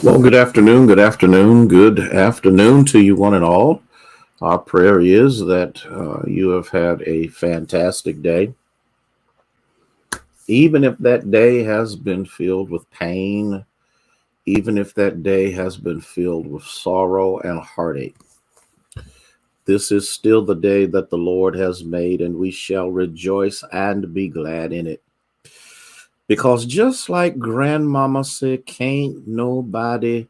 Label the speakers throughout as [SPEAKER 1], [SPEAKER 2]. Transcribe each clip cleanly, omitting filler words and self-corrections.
[SPEAKER 1] Well, good afternoon, good afternoon, good afternoon to you, one and all. Our prayer is that you have had a fantastic day, even if that day has been filled with pain, even if that day has been filled with sorrow and heartache. This is still the day that the Lord has made, and we shall rejoice and be glad in it. Because just like Grandmama said, can't nobody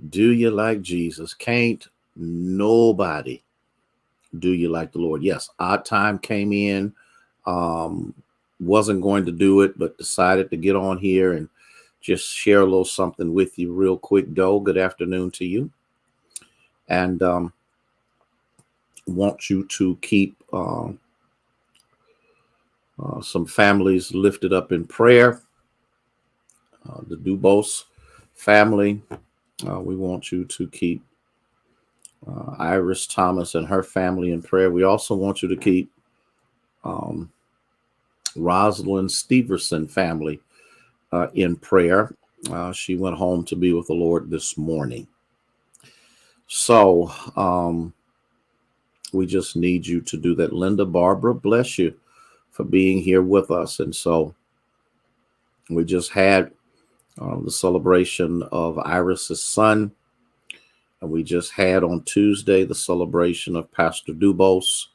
[SPEAKER 1] do you like Jesus. Can't nobody do you like the Lord. Yes, odd time came in. Um, wasn't going to do it, but decided to get on here and just share a little something with you real quick. Doe, good afternoon to you. And want you to keep some families lifted up in prayer. The Dubose family, we want you to keep Iris Thomas and her family in prayer. We also want you to keep um, Rosalind Steverson family in prayer. She went home to be with the Lord this morning. So we just need you to do that. Linda, Barbara, bless you for being here with us. And so we just had the celebration of Iris's son. And we just had on Tuesday the celebration of Pastor Dubose.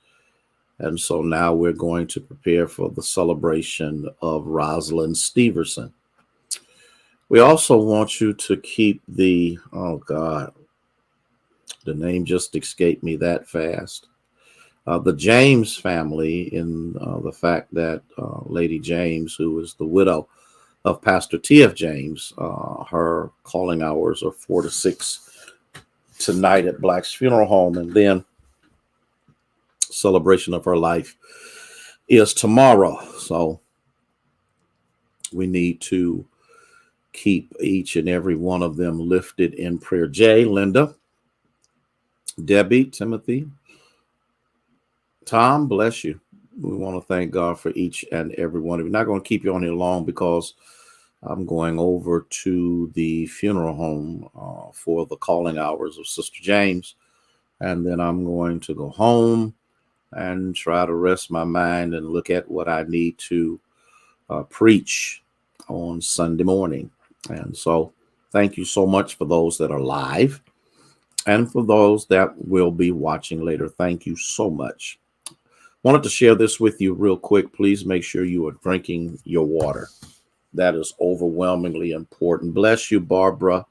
[SPEAKER 1] And so now we're going to prepare for the celebration of Rosalind Steverson. We also want you to keep oh God, the name just escaped me that fast. The James family, in the fact that Lady James, who is the widow of Pastor T.F. James, her calling hours are 4 to 6 tonight at Black's Funeral Home. And then celebration of her life is tomorrow. So we need to keep each and every one of them lifted in prayer. Jay, Linda, Debbie, Timothy, Tom, bless you. We want to thank God for each and every one of you. Not going to keep you on here long because I'm going over to the funeral home for the calling hours of Sister James. And then I'm going to go home and try to rest my mind and look at what I need to preach on Sunday morning. And so thank you so much for those that are live and for those that will be watching later. Thank you so much. Wanted to share this with you real quick. Please make sure you are drinking your water. That is overwhelmingly important. Bless you, Barbara.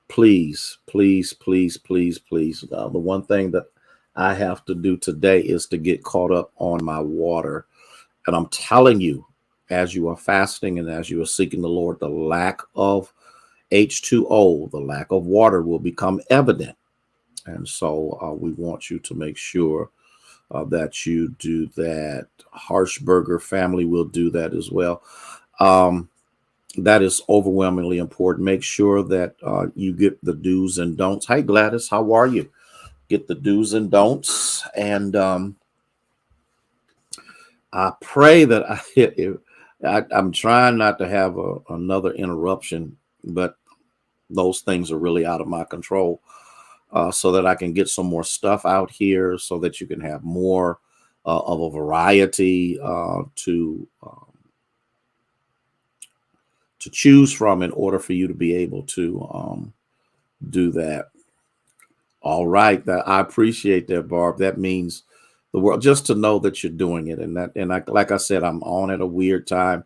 [SPEAKER 1] Please, please, please, please, please. The one thing that I have to do today is to get caught up on my water. And I'm telling you, as you are fasting and as you are seeking the Lord, the lack of H2O, the lack of water will become evident. And so we want you to make sure that you do that. Harshberger family will do that as well. That is overwhelmingly important. Make sure that you get the do's and don'ts. Hi, Gladys. How are you? Get the do's and don'ts. And I pray that I'm trying not to have another interruption, but those things are really out of my control. So that I can get some more stuff out here so that you can have more of a variety to choose from in order for you to be able to do that. All right, that I appreciate that, Barb. That means the world just to know that you're doing it, like I said, I'm on at a weird time.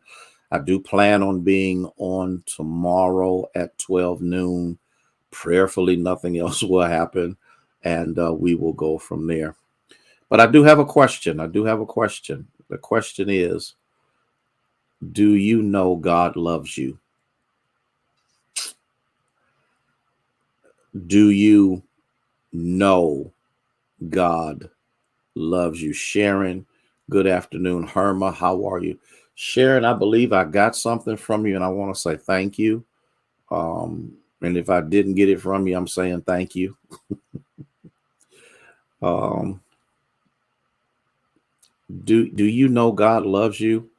[SPEAKER 1] I do plan on being on tomorrow at 12 noon. Prayerfully, nothing else will happen, and we will go from there. But I do have a question. The question is, do you know God loves you? Do you know God loves you? Sharon, good afternoon. Herma, how are you? Sharon, I believe I got something from you, and I want to say thank you. And if I didn't get it from you, I'm saying thank you. um, do you know God loves you?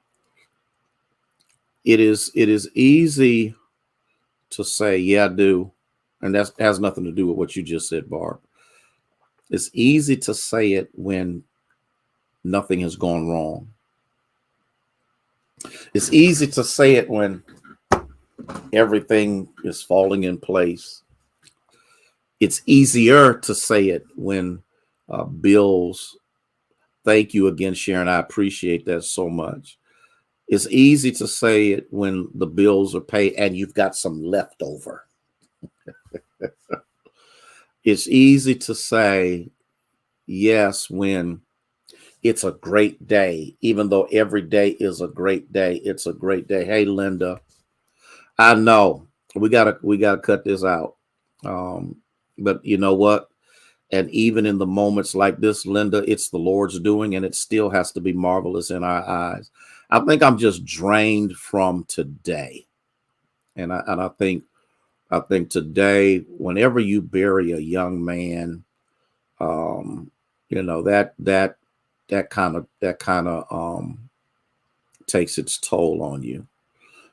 [SPEAKER 1] it is easy to say, yeah, I do. And that has nothing to do with what you just said, Barb. It's easy to say it when nothing has gone wrong. It's easy to say it when everything is falling in place. It's easier to say it when bills. Thank you again, Sharon. I appreciate that so much. It's easy to say it when the bills are paid and you've got some leftover. It's easy to say yes when it's a great day, even though every day is a great day. It's a great day. Hey, Linda, I know we gotta cut this out. But you know what? And even in the moments like this, Linda, it's the Lord's doing, and it still has to be marvelous in our eyes. I think I'm just drained from today, and I think today, whenever you bury a young man, that kind of takes its toll on you.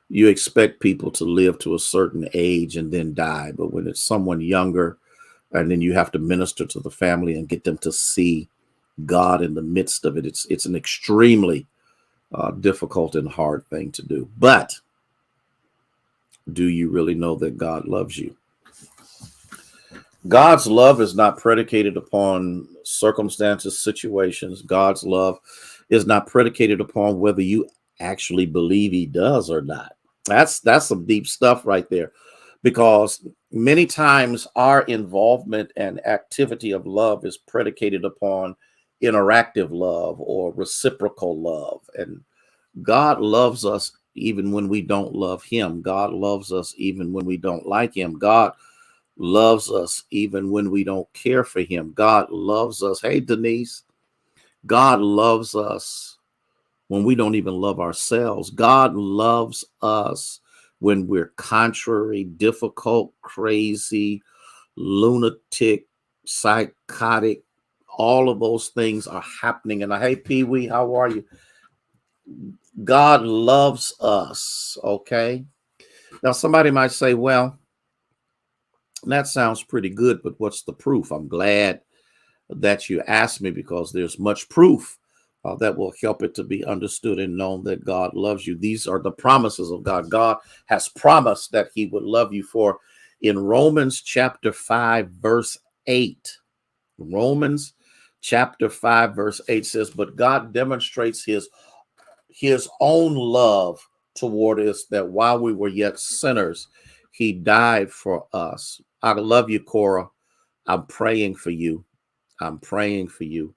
[SPEAKER 1] You expect people to live to a certain age and then die, but when it's someone younger, and then you have to minister to the family and get them to see God in the midst of it, it's an extremely difficult and hard thing to do. But do you really know that God loves you? God's love is not predicated upon circumstances, situations. God's love is not predicated upon whether you actually believe he does or not. That's some deep stuff right there, because many times our involvement and activity of love is predicated upon interactive love or reciprocal love. And God loves us even when we don't love him. God loves us even when we don't like him. God loves us even when we don't care for him. God loves us. Hey, Denise, God loves us when we don't even love ourselves. God loves us when we're contrary, difficult, crazy, lunatic, psychotic. All of those things are happening. And hey, Pee Wee, how are you? God loves us. Okay. Now, somebody might say, well, that sounds pretty good, but what's the proof? I'm glad that you asked me, because there's much proof that will help it to be understood and known that God loves you. These are the promises of God. God has promised that he would love you. For in Romans chapter 5, verse 8, Romans chapter 5, verse 8 says, but God demonstrates his own love toward us, that while we were yet sinners, he died for us. I love you, Cora. I'm praying for you. I'm praying for you.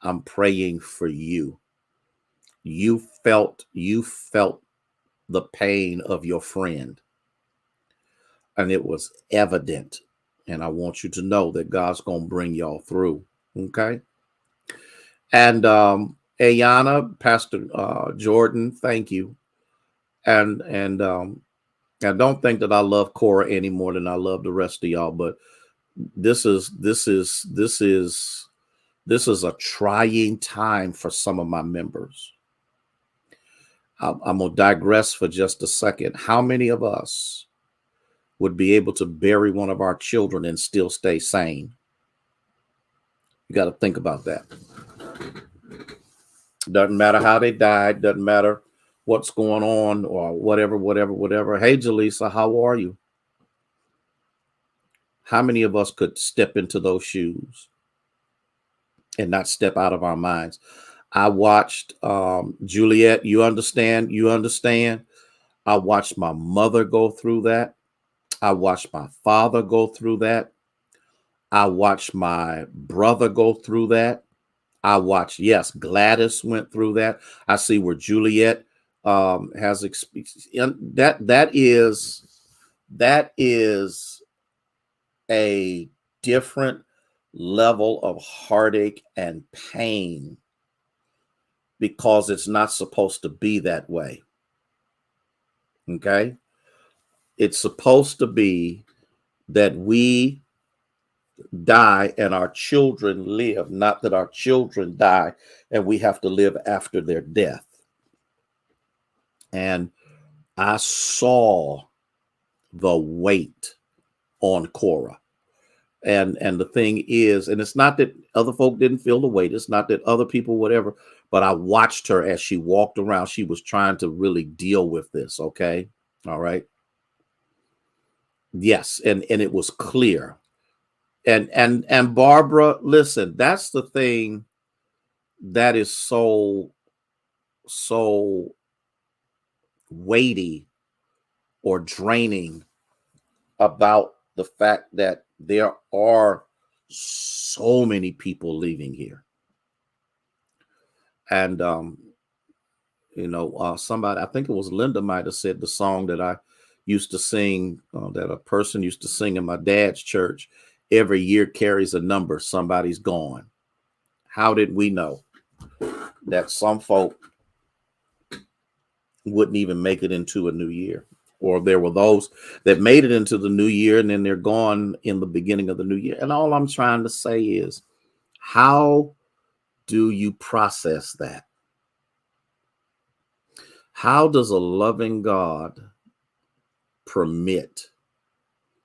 [SPEAKER 1] I'm praying for you. You felt the pain of your friend, and it was evident. And I want you to know that God's going to bring y'all through. Okay. And Ayana, Pastor Jordan, thank you. And I don't think that I love Cora any more than I love the rest of y'all, but this is a trying time for some of my members. I'm going to digress for just a second. How many of us would be able to bury one of our children and still stay sane? You got to think about that. Doesn't matter how they died. Doesn't matter what's going on or whatever. Hey, Jaleesa, how are you? How many of us could step into those shoes and not step out of our minds? I watched Juliet. You understand? I watched my mother go through that. I watched my father go through that. I watched my brother go through that. I watched, yes, Gladys went through that. I see where Juliet has experience. That is a different level of heartache and pain, because it's not supposed to be that way. Okay? It's supposed to be that we die and our children live, not that our children die and we have to live after their death. And I saw the weight on Cora. And the thing is, and it's not that other folk didn't feel the weight. It's not that other people, whatever, but I watched her as she walked around. She was trying to really deal with this. Okay. All right. Yes. And it was clear. And Barbara, listen, that's the thing that is so weighty or draining about the fact that there are so many people leaving here. And somebody, I think it was Linda, might have said the song that I used to sing, that a person used to sing in my dad's church. Every year carries a number. Somebody's gone. How did we know that some folk wouldn't even make it into a new year? Or there were those that made it into the new year and then they're gone in the beginning of the new year. And all I'm trying to say is, how do you process that? How does a loving God permit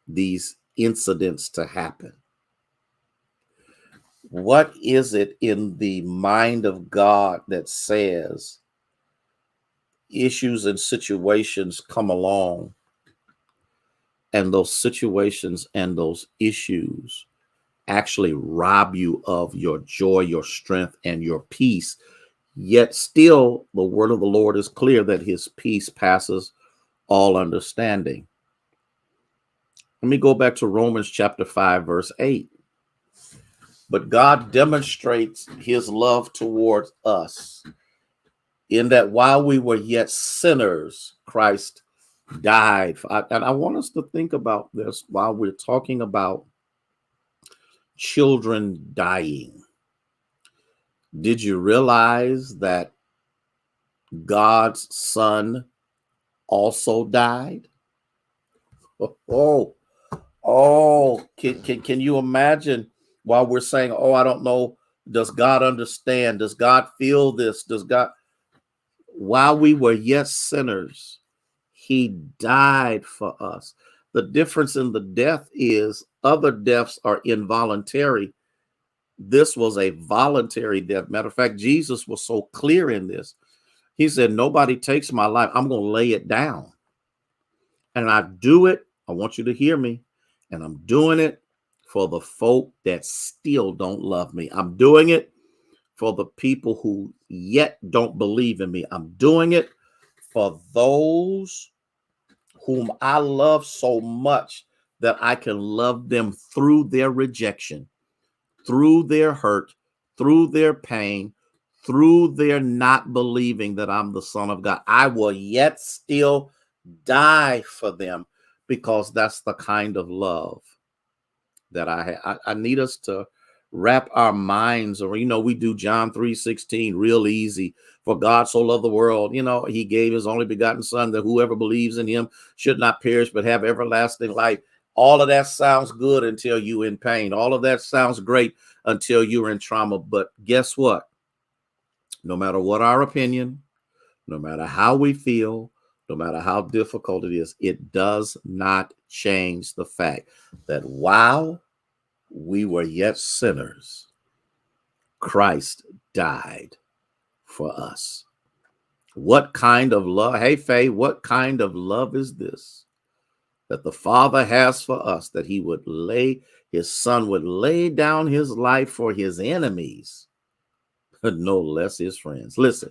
[SPEAKER 1] these incidents to happen? What is it in the mind of God that says issues and situations come along, and those situations and those issues actually rob you of your joy, your strength, and your peace? Yet still, the word of the Lord is clear that his peace passes all understanding. Let me go back to Romans chapter 5, verse 8. But God demonstrates his love towards us in that while we were yet sinners, Christ died. And I want us to think about this while we're talking about children dying. Did you realize that God's son also died? Can you imagine, while we're saying, oh, I don't know, does God understand? Does God feel this? Does God? While we were yet sinners, he died for us. The difference in the death is other deaths are involuntary. This was a voluntary death. Matter of fact, Jesus was so clear in this. He said, nobody takes my life. I'm going to lay it down. And I do it. I want you to hear me. And I'm doing it for the folk that still don't love me. I'm doing it for the people who yet don't believe in me. I'm doing it for those whom I love so much that I can love them through their rejection, through their hurt, through their pain, through their not believing that I'm the Son of God. I will yet still die for them, because that's the kind of love that I have. I need us to wrap our minds around. We do John 3:16 real easy. For God so loved the world, he gave his only begotten son, that whoever believes in him should not perish but have everlasting life. All of that sounds good until you're in pain. All of that sounds great until you're in trauma. But guess what? No matter what our opinion, no matter how we feel, no matter how difficult it is, it does not change the fact that while we were yet sinners, Christ died for us. What kind of love? Hey, Faye, what kind of love is this that the Father has for us, that his son would lay down his life for his enemies, no less his friends? Listen,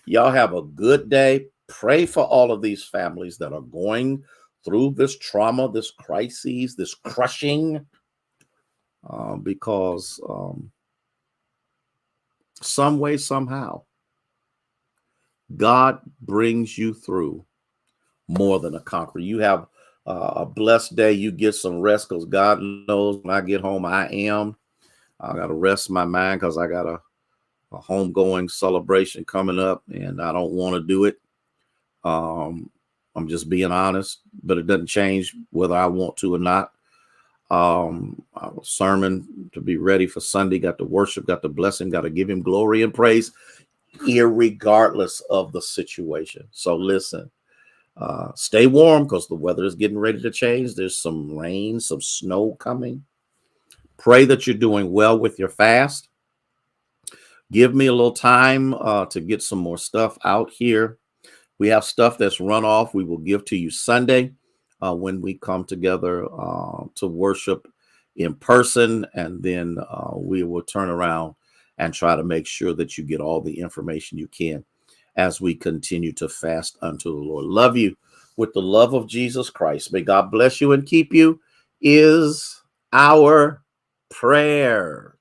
[SPEAKER 1] y'all have a good day. Pray for all of these families that are going through this trauma, this crisis, this crushing, because some way, somehow, God brings you through more than a conqueror. You have a blessed day. You get some rest, because God knows when I get home, I got to rest my mind, because I got a homegoing celebration coming up, and I don't want to do it. I'm just being honest, but it doesn't change whether I want to or not. Sermon to be ready for Sunday, got to worship, got to bless him, got to give him glory and praise, irregardless of the situation. So listen, Stay warm because the weather is getting ready to change. There's some rain, some snow coming. Pray that you're doing well with your fast. Give me a little time to get some more stuff out here. We have stuff that's run off. We will give to you Sunday when we come together to worship in person. And then we will turn around and try to make sure that you get all the information you can as we continue to fast unto the Lord. Love you with the love of Jesus Christ. May God bless you and keep you is our prayer.